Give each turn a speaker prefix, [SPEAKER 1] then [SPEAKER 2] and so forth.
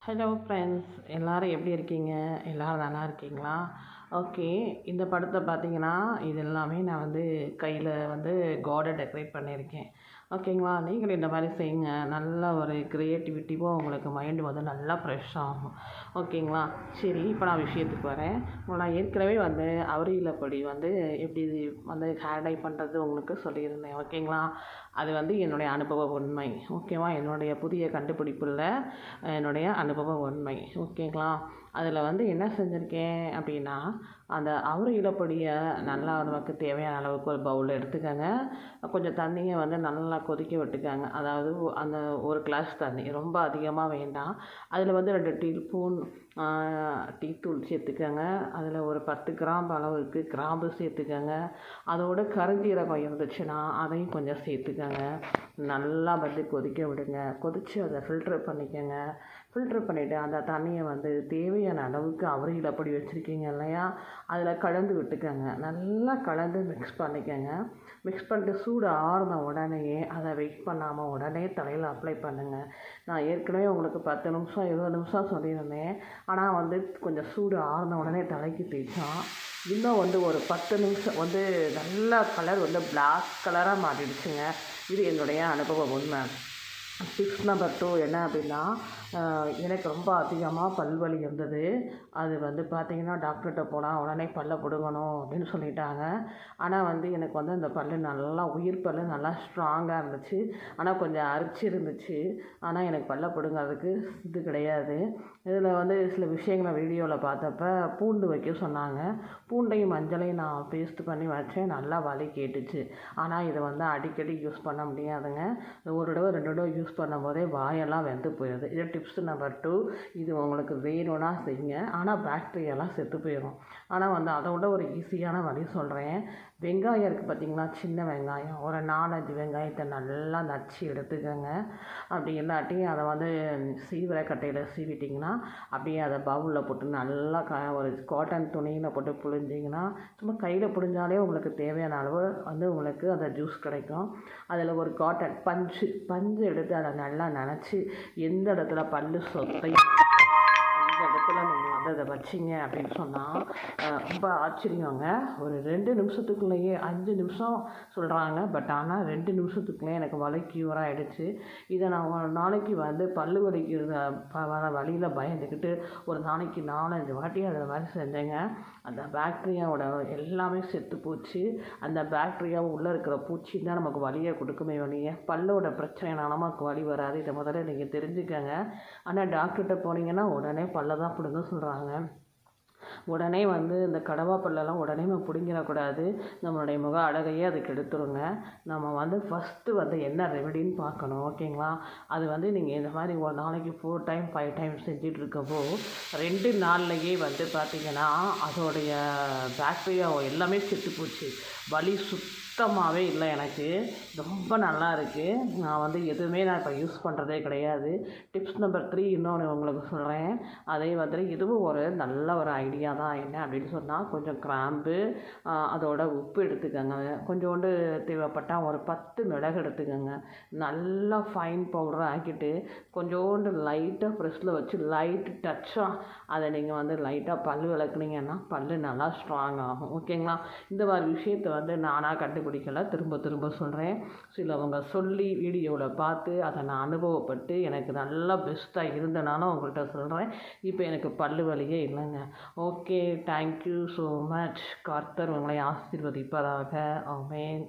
[SPEAKER 1] Hello friends, எல்லோரும் எப்படி இருக்கீங்க? எல்லோரும் நல்லா இருக்கீங்களா? ஓகே, இந்த படத்தை பார்த்தீங்கன்னா இது எல்லாமே நான் கையில் கார்டன் டெக்கரேட் பண்ணியிருக்கேன். ஓகேங்களா? நீங்களும் இந்த மாதிரி செய்யுங்க. நல்ல ஒரு க்ரியேட்டிவிட்டிவோ உங்களுக்கு மைண்டு நல்லா ஃப்ரெஷ் ஆகும். ஓகேங்களா? சரி, இப்போ நான் விஷயத்துக்கு வரேன். நான் ஏற்கனவே அவரையிலப்பொடி எப்படி ஹேர் டை பண்ணுறது உங்களுக்கு சொல்லியிருந்தேன். ஓகேங்களா? அது என்னுடைய அனுபவ உண்மை. ஓகேவா? என்னுடைய புதிய கண்டுபிடிப்புள்ள என்னுடைய அனுபவ உண்மை. ஓகேங்களா? அதில் என்ன செஞ்சுருக்கேன் அப்படின்னா, அந்த அவரை இலப்பொடியை நல்லா நமக்கு தேவையான அளவுக்கு ஒரு பவுலில் எடுத்துக்கோங்க. கொஞ்சம் தண்ணியை நல்லா கொதிக்க விட்டுக்கோங்க. அதாவது அந்த ஒரு கிளாஸ் தண்ணி, ரொம்ப அதிகமாக வேண்டாம். அதில் 2 டீஸ்பூன் டீத்தூள் சேர்த்துக்கோங்க. அதில் ஒரு 10 கிராம் அளவுக்கு கிராம்பு சேர்த்துக்கோங்க. அதோட கருஞ்சீரகம் இருந்துச்சுன்னா அதையும் கொஞ்சம் சேர்த்துக்கோங்க. நல்லா கொதிக்க விடுங்க. கொதித்து அதை ஃபில்ட்ரு பண்ணிக்கோங்க. ஃபில்ட்ரு பண்ணிவிட்டு அந்த தண்ணியை தேவையான அளவுக்கு அவரையில் அப்படி வச்சுருக்கீங்க இல்லையா, அதில் கலந்து விட்டுக்கோங்க. நல்லா கலந்து மிக்ஸ் பண்ணிக்கோங்க. மிக்ஸ் பண்ணிட்டு சூடு ஆறின உடனேயே அதை வெயிட் பண்ணாமல் உடனே தலையில் அப்ளை பண்ணுங்கள். நான் ஏற்கனவே உங்களுக்கு 10 நிமிஷம் 20 நிமிஷம் சொல்லியிருந்தேன். ஆனால் கொஞ்சம் சூடு ஆறின உடனே தலைக்கு தேய்ச்சா இன்னும் ஒரு 10 நிமிஷம் நல்லா கலர் பிளாக் கலராக மாறிடுச்சுங்க. இது என்னுடைய அனுபவ உண்மை. டிப்ஸ் நம்பர் 2 என்ன அப்படின்னா, எனக்கு ரொம்ப அதிகமாக பல்வலி இருந்தது. அது பார்த்திங்கன்னா டாக்டர்கிட்ட போனால் உடனே பல்லை பிடுங்கணும் அப்படின்னு சொல்லிட்டாங்க. ஆனால் எனக்கு அந்த பல் நல்லா உயிர் பல் நல்லா ஸ்ட்ராங்காக இருந்துச்சு. ஆனால் கொஞ்சம் அரிச்சு இருந்துச்சு. ஆனால் எனக்கு பல்லை பிடுங்கிறதுக்கு இது கிடையாது. இதில் சில விஷயங்களை வீடியோவில் பார்த்தப்ப பூண்டு வைக்க சொன்னாங்க. பூண்டையும் மஞ்சளையும் நான் பேஸ்ட் பண்ணி வச்சேன். நல்லா வலி கேட்டுச்சு. ஆனால் இதை அடிக்கடி யூஸ் பண்ண முடியாதுங்க. ஒரு தடவை 2 தடவை யூஸ் பண்ணும்போதே வாயெல்லாம் வெந்து போயிடுது. இது டிப்ஸ் நம்பர் 2. இது உங்களுக்கு வேணும்னா செய்யுங்க. ஆனால் பாக்டீரியாலாம் செத்து போயிடும். ஆனால் அதை விட ஒரு ஈஸியான வழி சொல்கிறேன். வெங்காயம் இருக்குது பார்த்திங்களா, சின்ன வெங்காயம், ஒரு 4-5 வெங்காயத்தை நல்லா நச்சு எடுத்துக்கோங்க. அப்படி இல்லாட்டி அதை சீவிர கட்டையில் சீவிட்டிங்கன்னா அப்படியே அதை பவுலில் போட்டு நல்லா ஒரு காட்டன் துணியில் போட்டு புழிஞ்சிங்கன்னா, சும்மா கையில் புழிஞ்சாலே உங்களுக்கு தேவையான அளவு உங்களுக்கு அந்த ஜூஸ் கிடைக்கும். அதில் ஒரு காட்டன் பஞ்சு எடுத்து அதை நல்லா நனைச்சி எந்த இடத்துல பல்லு சொத்தை அந்த இடத்துல நீங்கள் அதை வச்சிங்க அப்படின்னு சொன்னால் ரொம்ப ஆச்சரியங்க. ஒரு 2 நிமிஷத்துக்குள்ளேயே 5 நிமிஷம் சொல்கிறாங்க. பட் ஆனால் 2 நிமிஷத்துக்குள்ளேயே எனக்கு வலி க்யூர் ஆகிடுச்சு. இதை நான் ஒரு நாளைக்கு பல்லு வலிக்கு வர வழியில் பயந்துக்கிட்டு ஒரு நாளைக்கு 4-5 வாட்டி அதை மாதிரி செஞ்சேங்க. அந்த பாக்டீரியாவோட எல்லாமே செத்து போச்சு. அந்த பாக்டீரியாவை உள்ளே இருக்கிற பூச்சி தான் நமக்கு வலியை கொடுக்குமே வழிய பல்லோட பிரச்சனைனால நமக்கு வலி வராது. இதை முதல்ல நீங்கள் தெரிஞ்சுக்கங்க. ஆனால் டாக்டர்கிட்ட போனீங்கன்னா உடனே பல்லை தான் பிடுங்க சொல்கிறாங்க. உடனே இந்த கடவா பல்லெல்லாம் உடனே நம்ம பிடுங்கிடக்கூடாது. நம்மளுடைய முக அழகையே அதுக்கு எடுத்துருங்க. நம்ம ஃபஸ்ட்டு என்ன ரெமெடின்னு பார்க்கணும். ஓகேங்களா? அது நீங்கள் இந்த மாதிரி ஒரு நாளைக்கு 4 டைம் 5 டைம் செஞ்சுட்டு இருக்கப்போ 2 நாள்லையே பார்த்திங்கன்னா அதோடைய பாக்டீரியா எல்லாமே செத்து போச்சு. வலி சுத்தமாகவே இல்லை. எனக்கு ரொம்ப நல்லா இருக்குது. நான் எதுவுமே நான் இப்போ யூஸ் பண்ணுறதே கிடையாது. டிப்ஸ் நம்பர் 3 இன்னொன்று உங்களுக்கு சொல்கிறேன். அதே இதுவும் ஒரு நல்ல ஒரு ஐடியா தான். என்ன அப்படின்னு சொன்னால், கொஞ்சம் கிராம்பு, அதோட உப்பு எடுத்துக்கோங்க. கொஞ்சோண்டு தேவைப்பட்டால் ஒரு 10 மிளகு எடுத்துக்கோங்க. நல்லா ஃபைன் பவுடராக ஆக்கிட்டு கொஞ்சோண்டு லைட்டாக ப்ரெஸ்ஸில் வச்சு லைட்டு டச்சாக அதை நீங்கள் லைட்டாக பல் விளக்குனீங்கன்னா பல் நல்லா ஸ்ட்ராங் ஆகும். ஓகேங்களா? இந்த மாதிரி விஷயத்தை நானாக கண்டுபிடிக்கல, திரும்ப திரும்ப சொல்கிறேன். சிலவங்க சொல்லி வீடியோவில் பார்த்து அதை நான் அனுபவப்பட்டு எனக்கு நல்லா பெஸ்ட்டாக இருந்தனாலும் உங்கள்கிட்ட சொல்கிறேன். இப்போ எனக்கு பல்லு வலியே இல்லைங்க. Okay, thank you so much. கர்த்தர் உங்களை ஆசீர்வதிப்பதாக. ஆமென்.